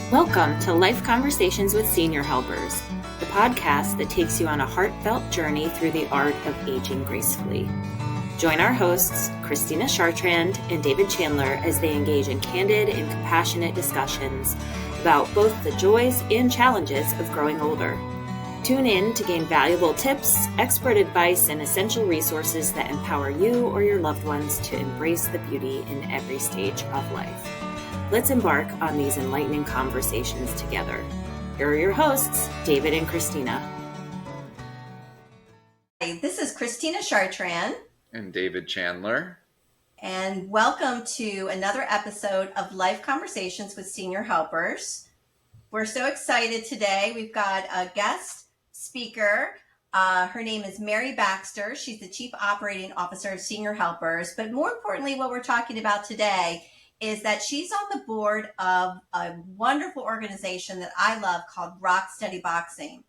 Welcome to Life Conversations with Senior Helpers, the podcast that takes you on a heartfelt journey through the art of aging gracefully. Join our hosts, Christina Chartrand and David Chandler, as they engage in candid and compassionate discussions about both the joys and challenges of growing older. Tune in to gain valuable tips, expert advice, and essential resources that empower you or your loved ones to embrace the beauty in every stage of life. Let's embark on these enlightening conversations together. Here are your hosts, David and Christina. Hi, this is Christina Chartrand. And David Chandler. And welcome to another episode of Life Conversations with Senior Helpers. We're so excited today. We've got a guest speaker. Her name is Mary Baxter. She's the Chief Operating Officer of Senior Helpers. But more importantly, what we're talking about today is that she's on the board of a wonderful organization that I love called Rock Steady Boxing.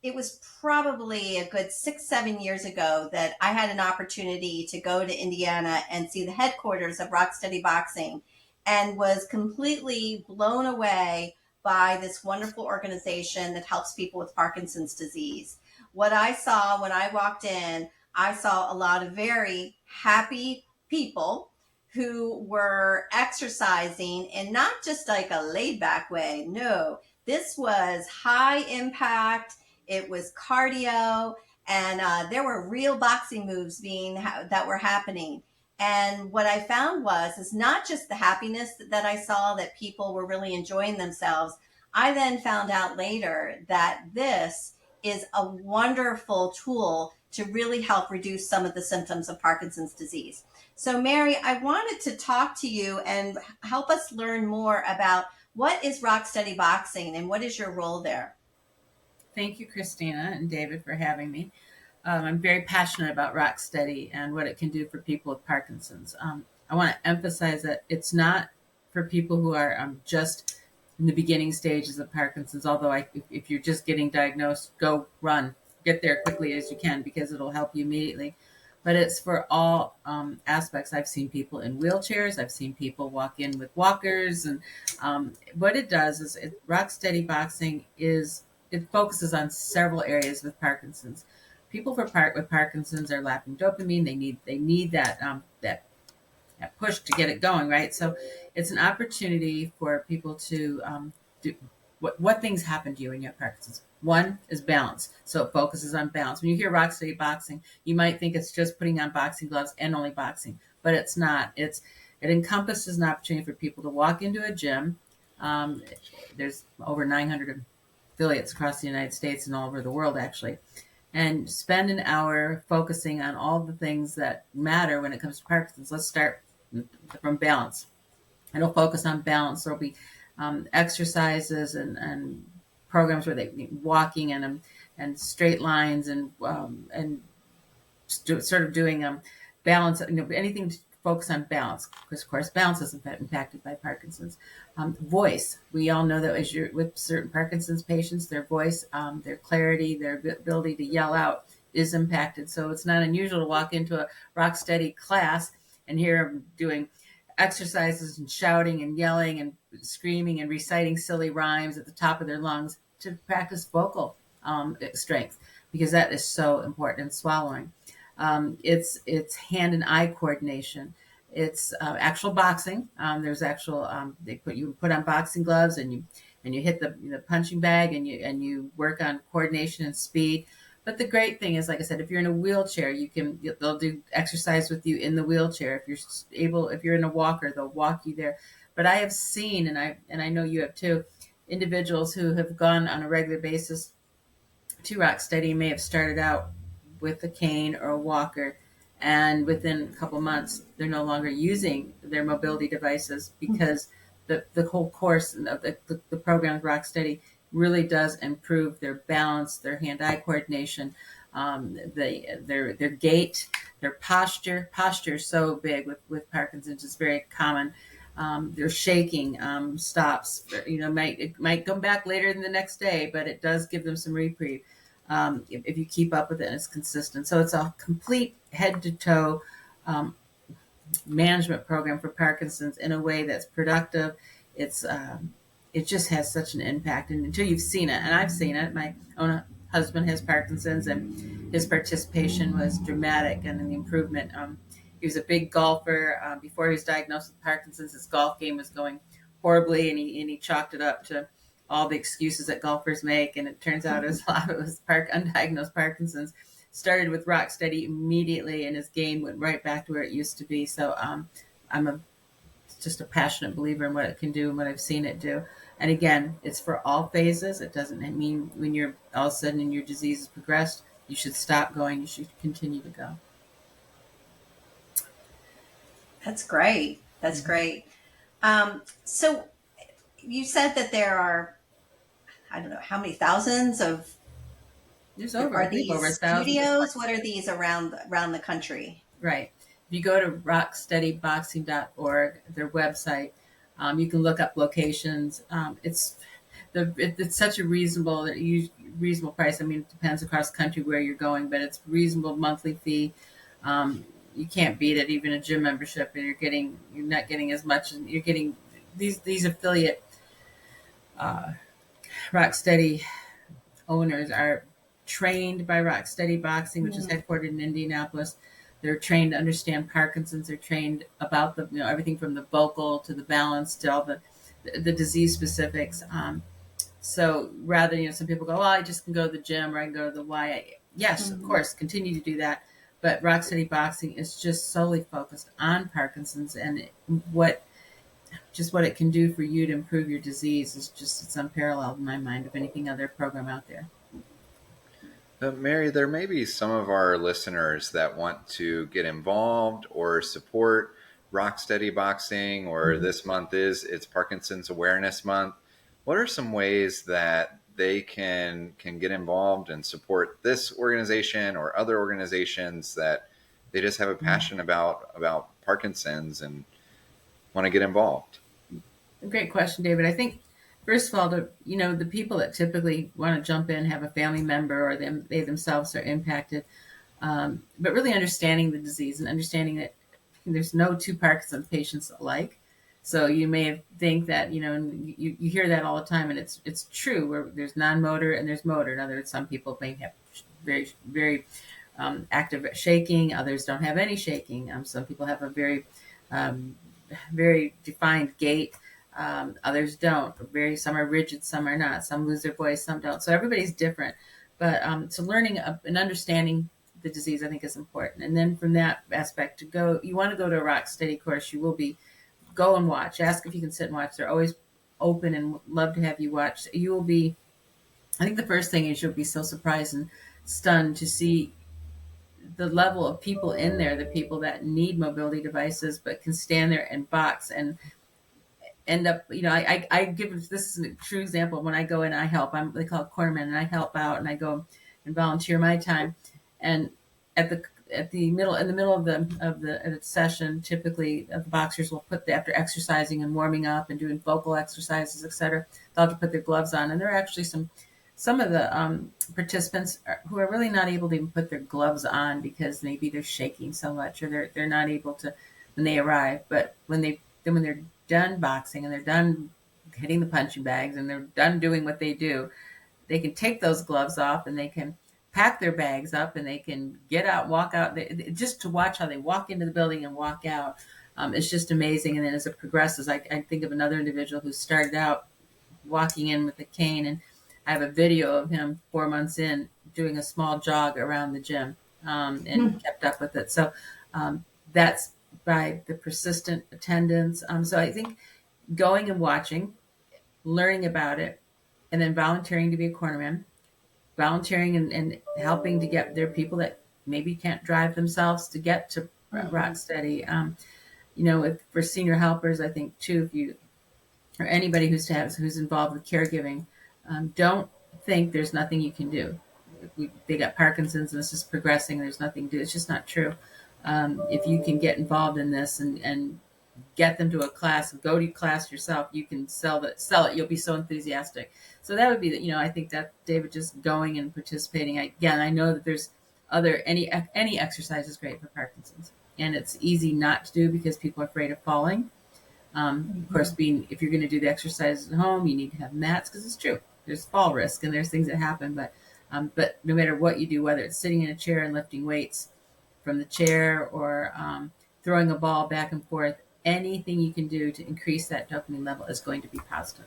It was probably a good 6-7 years ago that I had an opportunity to go to Indiana and see the headquarters of Rock Steady Boxing, and was completely blown away by this wonderful organization that helps people with Parkinson's disease. What I saw when I walked in, I saw a lot of very happy people who were exercising, and not just like a laid back way. No, this was high impact. It was cardio, and there were real boxing moves that were happening. And what I found is not just the happiness that I saw, that people were really enjoying themselves. I then found out later that this is a wonderful tool to really help reduce some of the symptoms of Parkinson's disease. So Mary, I wanted to talk to you and help us learn more about what is Rock Steady Boxing and what is your role there? Thank you, Christina and David, for having me. I'm very passionate about Rock Steady and what it can do for people with Parkinson's. I want to emphasize that it's not for people who are just in the beginning stages of Parkinson's, although if you're just getting diagnosed, go run, get there quickly as you can, because it'll help you immediately. But it's for all aspects. I've seen people in wheelchairs. I've seen people walk in with walkers. And what it does is Rock Steady Boxing it focuses on several areas with Parkinson's. People with Parkinson's are lacking dopamine. They need that push to get it going, right? So it's an opportunity for people to do what things happen to you when you have Parkinson's. One is balance. So it focuses on balance. When you hear Rock Steady Boxing, you might think it's just putting on boxing gloves and only boxing, but it's not. It encompasses an opportunity for people to walk into a gym. There's over 900 affiliates across the United States and all over the world, actually, and spend an hour focusing on all the things that matter when it comes to Parkinson's. Let's start from balance. It'll focus on balance. There'll be exercises and programs where they walking and straight lines and sort of doing balance. Anything to focus on balance, because of course balance is impacted by Parkinson's. Voice. We all know that with certain Parkinson's patients, their voice, their clarity, their ability to yell out is impacted. So it's not unusual to walk into a Rock Steady class and hear them doing exercises and shouting and yelling and screaming and reciting silly rhymes at the top of their lungs to practice vocal strength, because that is so important in swallowing. It's hand and eye coordination. It's actual boxing. There's actual they put on boxing gloves and you hit the punching bag and you work on coordination and speed. But the great thing is, like I said, if you're in a wheelchair, they'll do exercise with you in the wheelchair. If you're in a walker, they'll walk you there. But I have seen, and I know you have too, individuals who have gone on a regular basis to Rock Steady may have started out with a cane or a walker, and within a couple months, they're no longer using their mobility devices, because the whole course of the program with Rock Steady really does improve their balance, their hand-eye coordination, their gait, their posture. Posture is so big with Parkinson's; it's very common. Their shaking stops. It might come back later in the next day, but it does give them some reprieve if you keep up with it and it's consistent. So it's a complete head-to-toe management program for Parkinson's in a way that's productive. it's it just has such an impact. And until you've seen it, and I've seen it, my own husband has Parkinson's, and his participation was dramatic and the improvement. He was a big golfer. Before he was diagnosed with Parkinson's, his golf game was going horribly, and he chalked it up to all the excuses that golfers make. And it turns out it was a lot of it was undiagnosed Parkinson's. Started with rock steady immediately, and his game went right back to where it used to be. So I'm just a passionate believer in what it can do and what I've seen it do. And again, it's for all phases. It doesn't mean when you're all of a sudden and your disease has progressed, you should stop going. You should continue to go. That's great. That's great. So you said that there are, I don't know, how many thousands of There's are these over 1,000. studios? What are these around the country? Right. If you go to rocksteadyboxing.org, their website, you can look up locations. It's such a reasonable price. I mean, it depends across the country where you're going, but it's reasonable monthly fee. You can't beat it. Even a gym membership, and you're not getting as much. And you're getting these affiliate Rocksteady owners are trained by Rocksteady Boxing, which is headquartered in Indianapolis. They're trained to understand Parkinson's. They're trained about everything from the vocal to the balance to all the disease specifics. So rather, some people go, well, I just can go to the gym or I can go to the Y. Yes, of course, continue to do that. But Rocksteady Boxing is just solely focused on Parkinson's, and what it can do for you to improve your disease is it's unparalleled in my mind of anything other program out there. Mary, there may be some of our listeners that want to get involved or support Rocksteady Boxing, or this month it's Parkinson's Awareness Month. What are some ways that they can get involved and support this organization or other organizations that they just have a passion about Parkinson's and want to get involved? Great question, David. I think, first of all, the people that typically want to jump in have a family member or they themselves are impacted, but really understanding the disease and understanding that there's no two Parkinson's patients alike. So you may think that, you hear that all the time, and it's true, where there's non-motor and there's motor. In other words, some people may have very, very active shaking. Others don't have any shaking. Some people have a very, very defined gait. Others don't. Some are rigid, some are not. Some lose their voice, some don't. So everybody's different. But so learning and understanding the disease, I think, is important. And then from that aspect you want to go to a Rocksteady course, go and watch. Ask if you can sit and watch. They're always open and love to have you watch. You will be, I think the first thing is you'll be so surprised and stunned to see the level of people in there, the people that need mobility devices but can stand there and box and end up, I give, this is a true example. When I go in, I help. They call it cornerman, and I help out, and I go and volunteer my time. And in the middle of the session, typically the boxers will after exercising and warming up and doing vocal exercises, etc., they'll have to put their gloves on. And there are actually some of the participants who are really not able to even put their gloves on because maybe they're shaking so much, or they're not able to when they arrive. But when they're done boxing and they're done hitting the punching bags and they're done doing what they do, they can take those gloves off and they can pack their bags up and they can get out, walk out. Just to watch how they walk into the building and walk out, it's just amazing. And then as it progresses, I think of another individual who started out walking in with a cane, and I have a video of him 4 months in doing a small jog around the gym and kept up with it. So that's by the persistent attendance. So I think going and watching, learning about it, and then volunteering to be a cornerman, volunteering and helping to get there people that maybe can't drive themselves to get to Rocksteady. For senior helpers, I think too, if you or anybody who's involved with caregiving, don't think there's nothing you can do. They got Parkinson's and it's just progressing. There's nothing to do. It's just not true. If you can get involved in this and get them to a class and go to class yourself, you can sell it. You'll be so enthusiastic. So that would be I think that David, just going and participating. I know that there's any exercise is great for Parkinson's, and it's easy not to do because people are afraid of falling. Of course, if you're going to do the exercises at home, you need to have mats, because it's true. There's fall risk and there's things that happen, but no matter what you do, whether it's sitting in a chair and lifting weights from the chair or throwing a ball back and forth, anything you can do to increase that dopamine level is going to be positive.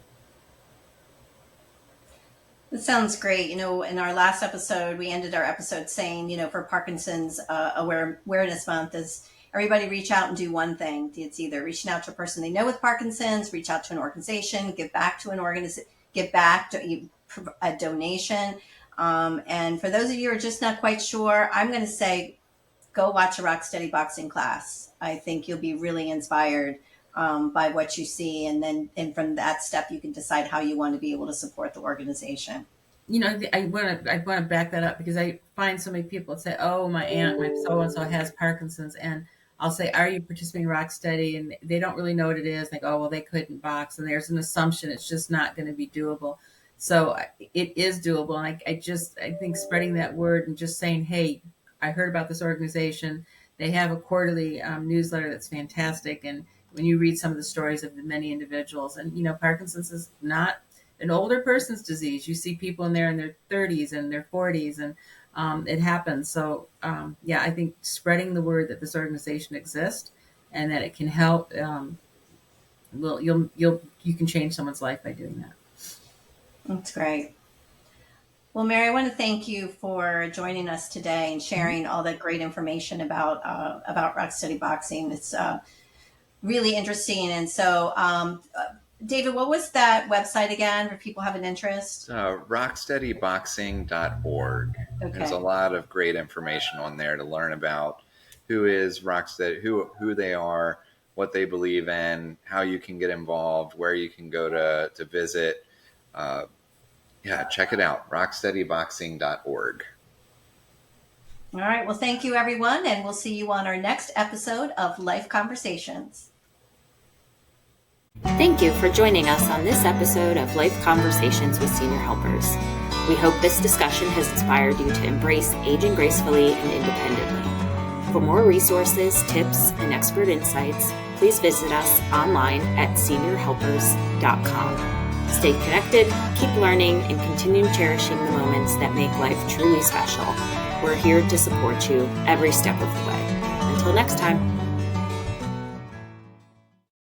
That sounds great. In our last episode, we ended our episode saying, for Parkinson's Awareness Month is everybody reach out and do one thing. It's either reaching out to a person they know with Parkinson's, reach out to an organization, give back to an organization, give back to a donation. And for those of you who are just not quite sure, I'm going to say, go watch a Rock Steady boxing class. I think you'll be really inspired by what you see, and from that step, you can decide how you want to be able to support the organization. I want to back that up, because I find so many people say, "Oh, my aunt, my so and so has Parkinson's," and I'll say, "Are you participating in Rock Steady?" And they don't really know what it is. They go, "Oh, well, they couldn't box," and there's an assumption it's just not going to be doable. So it is doable, and I think spreading that word and just saying, "Hey, I heard about this organization. They have a quarterly newsletter that's fantastic." And when you read some of the stories of the many individuals, and Parkinson's is not an older person's disease. You see people in their 30s and their 40s, and it happens. So I think spreading the word that this organization exists and that it can help, you can change someone's life by doing that. That's great. Well, Mary, I want to thank you for joining us today and sharing all that great information about Rock Steady Boxing. It's really interesting. And so, David, what was that website again if people have an interest? rocksteadyboxing.org. Okay. There's a lot of great information on there to learn about who is Rocksteady, who they are, what they believe in, how you can get involved, where you can go to visit. Check it out, rocksteadyboxing.org. All right. Well, thank you, everyone. And we'll see you on our next episode of Life Conversations. Thank you for joining us on this episode of Life Conversations with Senior Helpers. We hope this discussion has inspired you to embrace aging gracefully and independently. For more resources, tips, and expert insights, please visit us online at seniorhelpers.com. Stay connected, keep learning, and continue cherishing the moments that make life truly special. We're here to support you every step of the way. Until next time.